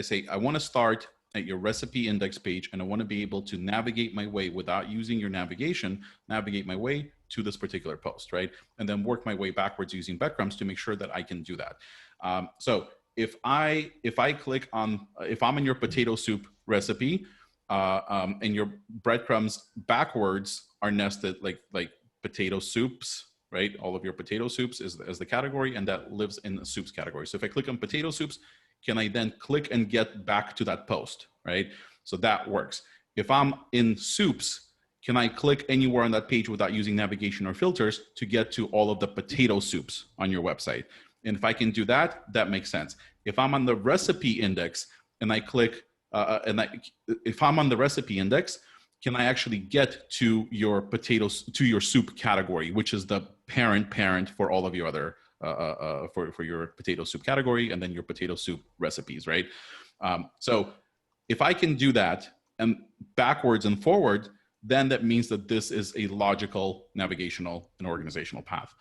say, I want to start at your recipe index page, and I want to be able to navigate my way without using your navigation, navigate my way to this particular post, right? And then work my way backwards using breadcrumbs to make sure that I can do that. So if I click on, if I'm in your potato soup recipe, and your breadcrumbs backwards are nested like potato soups, right? All of your potato soups is the category, and that lives in the soups category. So if I click on potato soups, can I then click and get back to that post, right? So that works. If I'm in soups, can I click anywhere on that page without using navigation or filters to get to all of the potato soups on your website? And if I can do that, that makes sense. If I'm on the recipe index and I click, if I'm on the recipe index, can I actually get to your potatoes, to your soup category, which is the parent for all of your other, for your potato soup category, and then your potato soup recipes, right? So if I can do that and backwards and forward, then that means that this is a logical navigational and organizational path.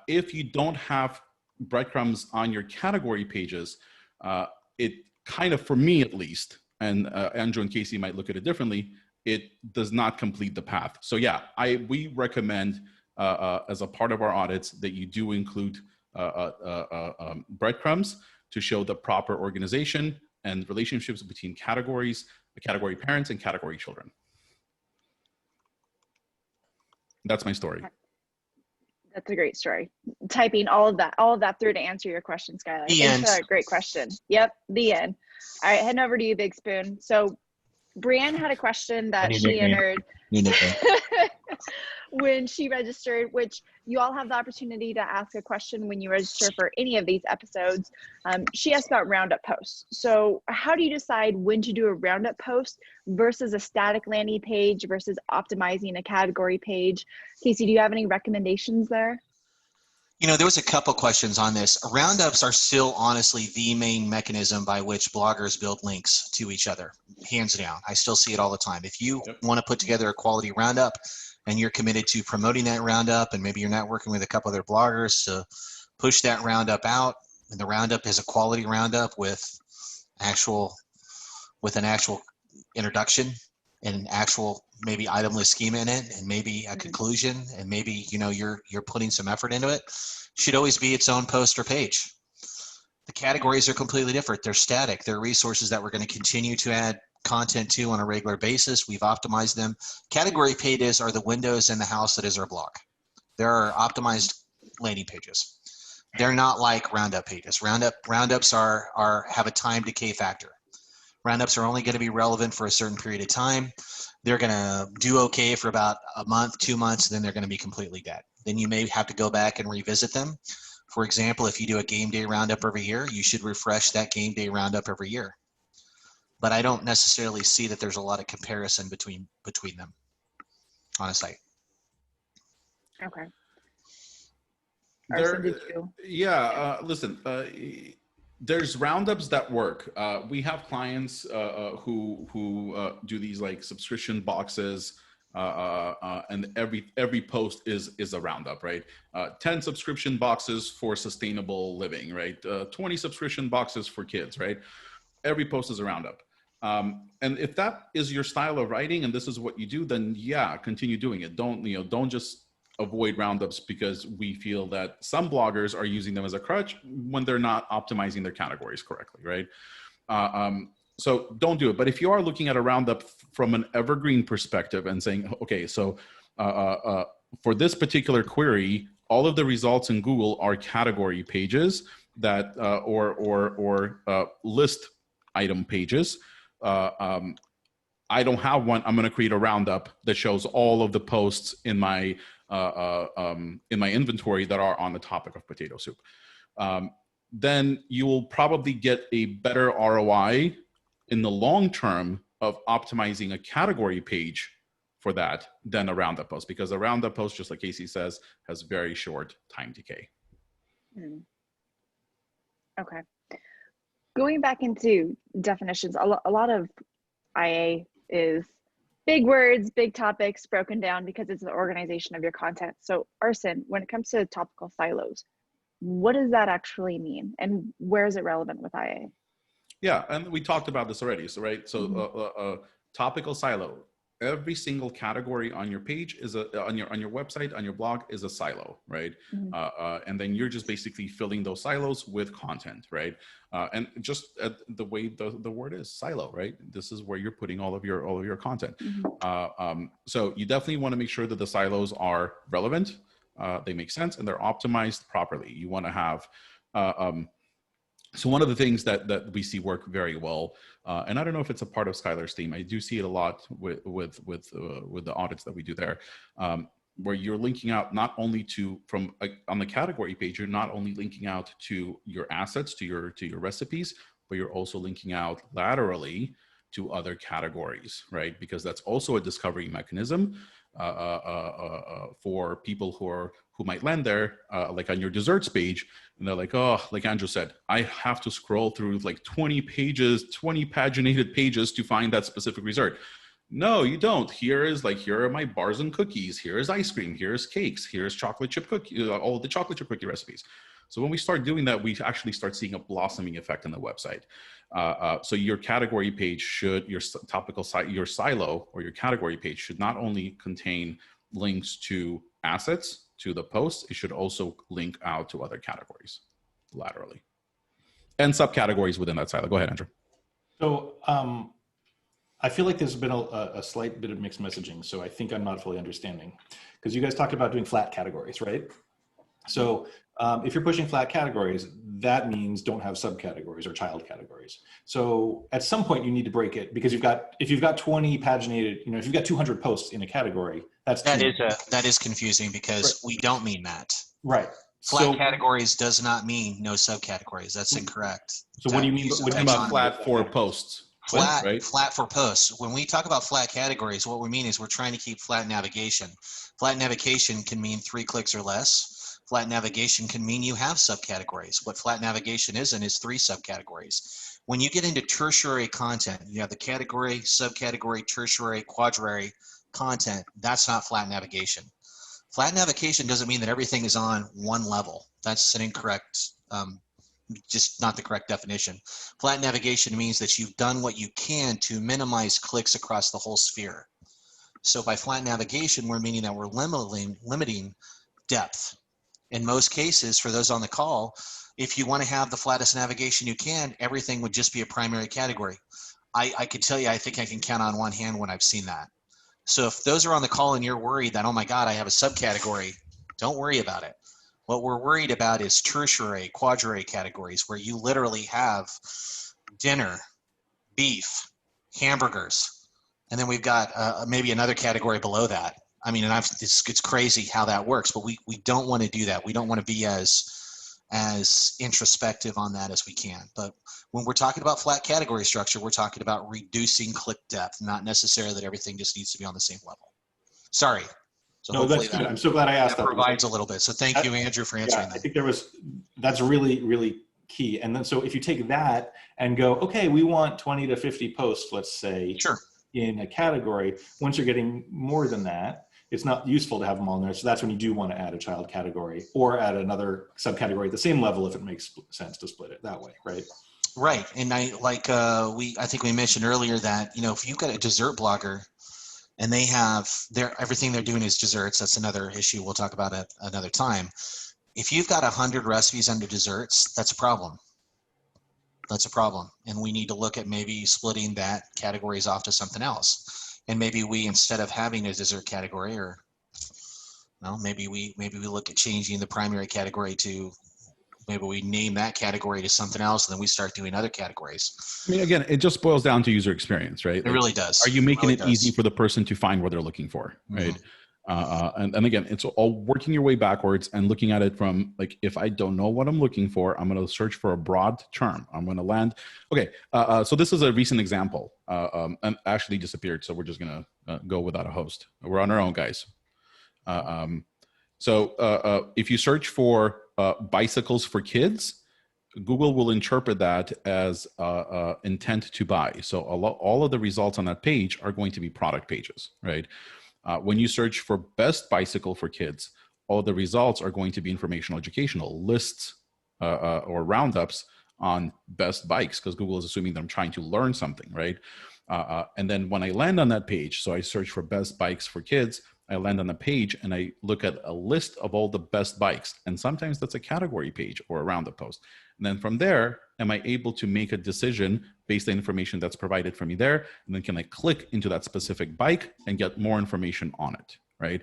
If you don't have breadcrumbs on your category pages, it kind of, for me at least, and Andrew and Casey might look at it differently, it does not complete the path. So yeah, we recommend as a part of our audits that you do include breadcrumbs to show the proper organization and relationships between categories, the category parents and category children. That's my story. That's a great story. Typing all of that through to answer your question, Skylar. Thanks for that great question. Yep, the end. All right, heading over to you, Big Spoon. So Brianne had a question that she entered when she registered, which you all have the opportunity to ask a question when you register for any of these episodes. She asked about roundup posts. So how do you decide when to do a roundup post versus a static landing page versus optimizing a category page? Casey, do you have any recommendations there? You know, there was a couple questions on this. Roundups are still honestly the main mechanism by which bloggers build links to each other, hands down. I still see it all the time. If you want to put together a quality roundup and you're committed to promoting that roundup, and maybe you're networking with a couple other bloggers to push that roundup out, and the roundup is a quality roundup with an actual introduction and an actual maybe item list schema in it, and maybe a conclusion, and maybe, you know, you're putting some effort into it, should always be its own post or page. The categories are completely different. They're static. They're resources that we're going to continue to add content to on a regular basis. We've optimized them. Category pages are the windows in the house that is our blog. There are optimized landing pages. They're not like roundup pages. Roundups have a time decay factor. Roundups are only going to be relevant for a certain period of time. They're going to do okay for about a month, 2 months, and then they're going to be completely dead. Then you may have to go back and revisit them. For example, if you do a game day roundup every year, you should refresh that game day roundup every year. But I don't necessarily see that there's a lot of comparison between them on a site. Okay. Listen, there's roundups that work. We have clients who do these like subscription boxes and every post is a roundup, right? 10 subscription boxes for sustainable living, right? 20 subscription boxes for kids, right? Every post is a roundup. And if that is your style of writing and this is what you do, then yeah, continue doing it. Don't just avoid roundups because we feel that some bloggers are using them as a crutch when they're not optimizing their categories correctly, right? So don't do it. But if you are looking at a roundup from an evergreen perspective and saying, okay, so for this particular query, all of the results in Google are category pages that or list item pages. I don't have one. I'm going to create a roundup that shows all of the posts in my inventory that are on the topic of potato soup. Then you will probably get a better ROI in the long term of optimizing a category page for that than a roundup post, because a roundup post, just like Casey says, has very short time decay. Okay. Going back into definitions, a lot of IA is big words, big topics broken down because it's the organization of your content. So Arsen, when it comes to topical silos, what does that actually mean and where is it relevant with IA? Yeah, and we talked about this already. So right, so topical silo. Every single category on your page is on your website, on your blog is a silo, right? And then you're just basically filling those silos with content, right? And just the way the word is silo, right? This is where you're putting all of your content. So you definitely want to make sure that the silos are relevant, they make sense, and they're optimized properly. You want to have so one of the things that we see work very well, and I don't know if it's a part of Skylar's team, I do see it a lot with the audits that we do there, where you're linking out not only to on the category page, you're not only linking out to your assets, to your recipes, but you're also linking out laterally to other categories, right? Because that's also a discovery mechanism for people who might land there, like on your desserts page, and they're like, oh, like Andrew said, I have to scroll through like 20 paginated pages to find that specific dessert. No, you don't. Here are my bars and cookies. Here's ice cream. Here's cakes. Here's chocolate chip cookie, all of the chocolate chip cookie recipes. So when we start doing that, we actually start seeing a blossoming effect on the website. So your category page should, your topical site, your silo or your category page should not only contain links to assets, to the posts, it should also link out to other categories laterally and subcategories within that silo. Go ahead, Andrew. So I feel like there's been a slight bit of mixed messaging. So I think I'm not fully understanding, because you guys talked about doing flat categories, right? So if you're pushing flat categories, that means don't have subcategories or child categories. So at some point you need to break it, because if you've got 20 paginated, if you've got 200 posts in a category, that is confusing, because we don't mean that. Right. Flat categories does not mean no subcategories. That's incorrect. So what do you mean? What do you mean by flat for posts? Flat for posts. When we talk about flat categories, what we mean is we're trying to keep flat navigation. Flat navigation can mean 3 clicks or less. Flat navigation can mean you have subcategories. What flat navigation isn't is 3 subcategories. When you get into tertiary content, you have the category, subcategory, tertiary, quaternary content. That's not flat navigation. Flat navigation doesn't mean that everything is on one level. That's an incorrect, just not the correct definition. Flat navigation means that you've done what you can to minimize clicks across the whole sphere. So by flat navigation, we're meaning that we're limiting depth. In most cases, for those on the call, if you want to have the flattest navigation you can, everything would just be a primary category. I could tell you, I think I can count on one hand when I've seen that. So if those are on the call and you're worried that, oh my God, I have a subcategory, don't worry about it. What we're worried about is tertiary, quaternary categories, where you literally have dinner, beef, hamburgers, and then we've got maybe another category below that. I mean, and it's crazy how that works, but we don't want to do that. We don't want to be as introspective on that as we can. But when we're talking about flat category structure, we're talking about reducing click depth, not necessarily that everything just needs to be on the same level. Sorry. So no, that's good. I'm so glad I asked that. Provides a little bit. So thank you, Andrew, for answering that. I think that's really, really key. And then so if you take that and go, okay, we want 20 to 50 posts, let's say. Sure. in a category. Once you're getting more than that, it's not useful to have them all in there. So that's when you do want to add a child category or add another subcategory at the same level if it makes sense to split it that way, right? Right. And I think we mentioned earlier that, if you've got a dessert blogger and they have everything they're doing is desserts, that's another issue we'll talk about at another time. If you've got 100 recipes under desserts, that's a problem. That's a problem. And we need to look at maybe splitting that categories off to something else. And maybe we, instead of having a dessert category, or maybe we look at changing the primary category to, maybe we name that category to something else, and then we start doing other categories. I mean, again, it just boils down to user experience, right? It really does. Are you making it easy for the person to find what they're looking for, right? Mm-hmm. And again, it's all working your way backwards and looking at it from, like, if I don't know what I'm looking for, I'm going to search for a broad term. I'm going to land. Okay. So this is a recent example, and actually disappeared. So we're just going to go without a host. We're on our own, guys. So if you search for bicycles for kids, Google will interpret that as intent to buy. So all of the results on that page are going to be product pages, right? When you search for best bicycle for kids, all the results are going to be informational, educational lists or roundups on best bikes, because Google is assuming that I'm trying to learn something, right? And then when I land on that page, so I search for best bikes for kids, I land on the page and I look at a list of all the best bikes. And sometimes that's a category page or a roundup post. And then from there, am I able to make a decision based on information that's provided for me there? And then can I click into that specific bike and get more information on it, right?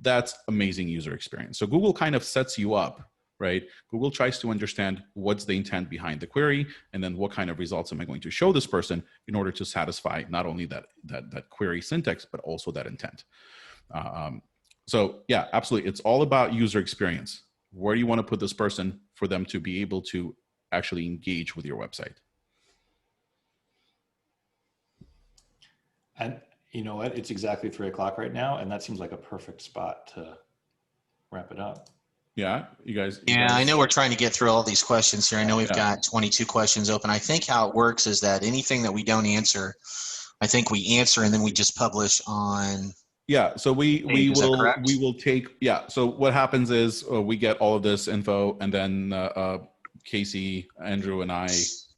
That's amazing user experience. So Google kind of sets you up, right? Google tries to understand what's the intent behind the query, and then what kind of results am I going to show this person in order to satisfy not only that query syntax, but also that intent. So yeah, absolutely. It's all about user experience. Where do you want to put this person for them to be able to actually engage with your website? And you know what? It's exactly 3 o'clock right now, and that seems like a perfect spot to wrap it up. Yeah, you guys. I know we're trying to get through all these questions here. I know we've got 22 questions open. I think how it works is that anything that we don't answer, I think we answer and then we just publish on. Yeah, so we will take, so what happens is we get all of this info, and then Casey, Andrew, and I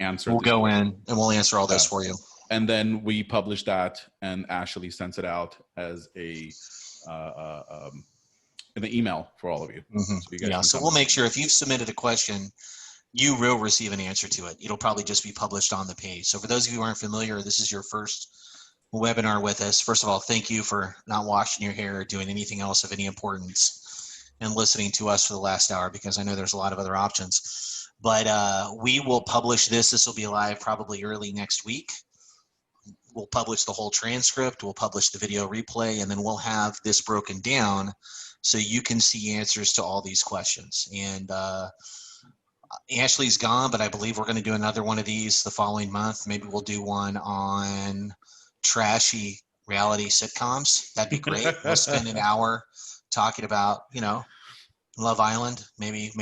answer. We'll go in and we'll answer all this for you. And then we publish that, and Ashley sends it out as an email for all of you. Mm-hmm. So we'll make sure if you've submitted a question, you will receive an answer to it. It'll probably just be published on the page. So for those of you who aren't familiar, this is your first webinar with us. First of all, thank you for not washing your hair or doing anything else of any importance and listening to us for the last hour, because I know there's a lot of other options. But we will publish this. This will be live probably early next week. We'll publish the whole transcript. We'll publish the video replay, and then we'll have this broken down so you can see answers to all these questions. And Ashley's gone, but I believe we're going to do another one of these the following month. Maybe we'll do one on trashy reality sitcoms. That'd be great. We'll spend an hour talking about, Love Island, maybe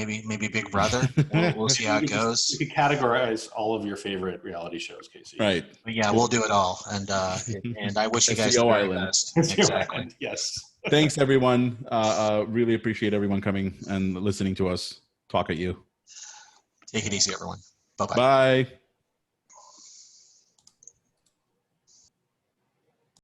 Big Brother. We'll see how it goes. You could categorize all of your favorite reality shows, Casey. Right. But yeah, we'll do it all. And I wish you guys the very best. Exactly. Yes. Thanks, everyone. Really appreciate everyone coming and listening to us talk at you. Take it easy, everyone. Bye-bye. Bye.